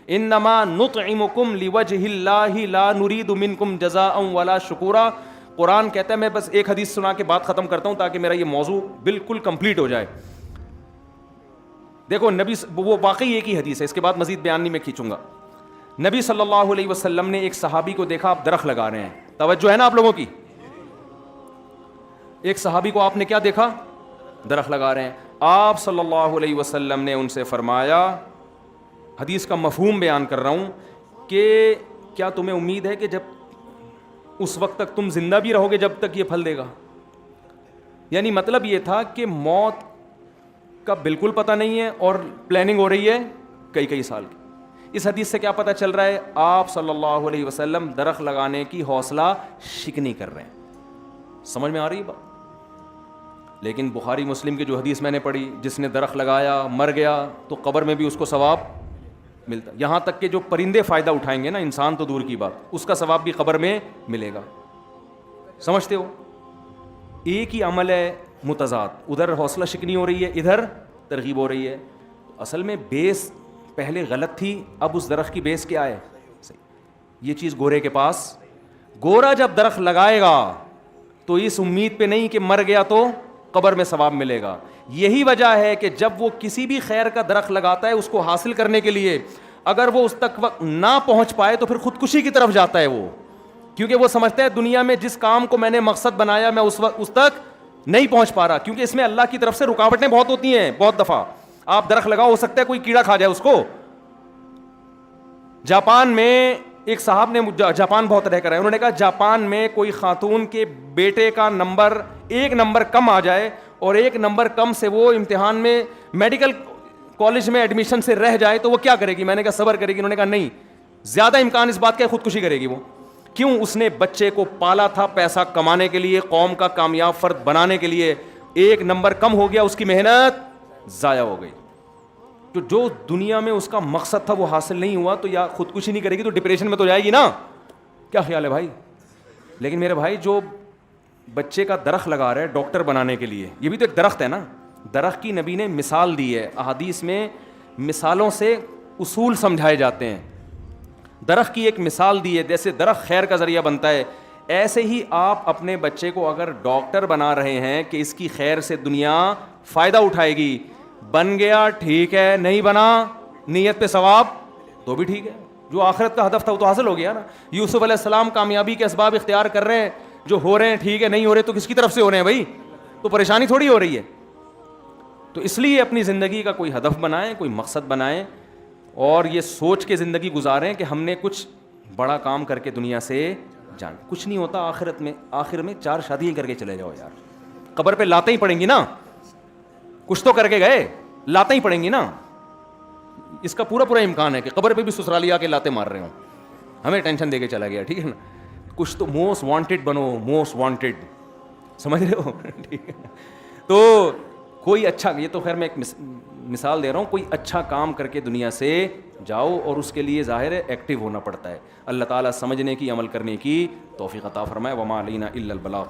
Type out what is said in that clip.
انما نطعمکم لوجہ اللہ لا نرید منکم جزاء ولا شکورا. قرآن کہتا ہے, میں بس ایک حدیث سنا کے بات ختم کرتا ہوں تاکہ میرا یہ موضوع بالکل کمپلیٹ ہو جائے. دیکھو نبی, وہ واقعی ایک ہی حدیث ہے, اس کے بعد مزید بیان نہیں میں کھینچوں گا. نبی صلی اللہ علیہ وسلم نے ایک صحابی کو دیکھا, آپ درخت لگا رہے ہیں, توجہ ہے نا آپ لوگوں کی. ایک صحابی کو آپ نے کیا دیکھا, درخت لگا رہے ہیں. آپ صلی اللہ علیہ وسلم نے ان سے فرمایا, حدیث کا مفہوم بیان کر رہا ہوں, کہ کیا تمہیں امید ہے کہ جب اس وقت تک تم زندہ بھی رہو گے جب تک یہ پھل دے گا. یعنی مطلب یہ تھا کہ موت کا بالکل پتہ نہیں ہے اور پلاننگ ہو رہی ہے کئی سال کی. اس حدیث سے کیا پتہ چل رہا ہے, آپ صلی اللہ علیہ وسلم درخت لگانے کی حوصلہ شکنی کر رہے ہیں. سمجھ میں آ رہی ہے بات؟ لیکن بخاری مسلم کی جو حدیث میں نے پڑھی, جس نے درخت لگایا مر گیا تو قبر میں بھی اس کو ثواب ملتا. یہاں تک کہ جو پرندے فائدہ اٹھائیں گے نا, انسان تو دور کی بات, اس کا ثواب بھی قبر میں ملے گا. سمجھتے ہو؟ ایک ہی عمل ہے متضاد, ادھر حوصلہ شکنی ہو رہی ہے, ادھر ترغیب ہو رہی ہے. اصل میں بیس پہلے غلط تھی, اب اس درخت کی بیس کیا ہے صحیح. یہ چیز گورے کے پاس, گورا جب درخت لگائے گا تو اس امید پہ نہیں کہ مر گیا تو قبر میں ثواب ملے گا. یہی وجہ ہے کہ جب وہ کسی بھی خیر کا درخت لگاتا ہے, اس کو حاصل کرنے کے لیے اگر وہ اس تک وقت نہ پہنچ پائے تو پھر خودکشی کی طرف جاتا ہے وہ, کیونکہ وہ سمجھتا ہے دنیا میں جس کام کو میں نے مقصد بنایا میں اس تک نہیں پہنچ پا رہا, کیونکہ اس میں اللہ کی طرف سے رکاوٹیں بہت ہوتی ہیں. بہت دفعہ آپ درخت لگاؤ, ہو سکتا ہے کوئی کیڑا کھا جائے اس کو. جاپان میں ایک صاحب نے, جاپان بہت رہ کر ہے, انہوں نے کہا جاپان میں کوئی خاتون کے بیٹے کا نمبر 1 نمبر کم آ جائے اور 1 نمبر کم سے وہ امتحان میں میڈیکل کالج میں ایڈمیشن سے رہ جائے تو وہ کیا کرے گی. میں نے کہا صبر کرے گی. انہوں نے کہا نہیں, زیادہ امکان اس بات کا خودکشی کرے گی وہ. کیوں؟ اس نے بچے کو پالا تھا پیسہ کمانے کے لیے, قوم کا کامیاب فرد بنانے کے لیے. 1 نمبر کم ہو گیا, اس کی محنت ضائع ہو گئی. تو جو دنیا میں اس کا مقصد تھا وہ حاصل نہیں ہوا تو یا خودکشی نہیں کرے گی تو ڈپریشن میں تو جائے گی نا. کیا خیال ہے بھائی؟ لیکن میرے بھائی جو بچے کا درخت لگا رہا ہے ڈاکٹر بنانے کے لیے, یہ بھی تو ایک درخت ہے نا. درخت کی نبی نے مثال دی ہے, احادیث میں مثالوں سے اصول سمجھائے جاتے ہیں. درخت کی ایک مثال دی ہے, جیسے درخت خیر کا ذریعہ بنتا ہے, ایسے ہی آپ اپنے بچے کو اگر ڈاکٹر بنا رہے ہیں کہ اس کی خیر سے دنیا فائدہ اٹھائے گی, بن گیا ٹھیک ہے, نہیں بنا نیت پہ ثواب تو بھی ٹھیک ہے. جو آخرت کا ہدف تھا وہ تو حاصل ہو گیا نا. یوسف علیہ السلام کامیابی کے اسباب اختیار کر رہے ہیں, جو ہو رہے ہیں ٹھیک ہے, نہیں ہو رہے تو کس کی طرف سے ہو رہے ہیں بھائی, تو پریشانی تھوڑی ہو رہی ہے. تو اس لیے اپنی زندگی کا کوئی ہدف بنائیں, کوئی مقصد بنائیں اور یہ سوچ کے زندگی گزاریں کہ ہم نے کچھ بڑا کام کر کے دنیا سے جان. کچھ نہیں ہوتا آخرت میں, آخر میں 4 شادیاں کر کے چلے جاؤ یار, قبر پہ لاتیں ہی پڑیں گی نا. کچھ تو کر کے گئے, لاتیں ہی پڑیں گی نا. اس کا پورا امکان ہے کہ قبر پہ بھی سسرالی آ کے لاتے مار رہے ہوں, ہمیں ٹینشن دے کے چلا گیا, ٹھیک ہے نا. کچھ تو موسٹ وانٹیڈ بنو, موسٹ وانٹیڈ, سمجھ رہے ہو, ٹھیک ہے. تو کوئی اچھا, یہ تو خیر میں ایک مثال دے رہا ہوں, کوئی اچھا کام کر کے دنیا سے جاؤ اور اس کے لیے ظاہر ہے ایکٹیو ہونا پڑتا ہے. اللہ تعالیٰ سمجھنے کی, عمل کرنے کی توفیق عطا فرمائے. وما علینا الا البلاغ.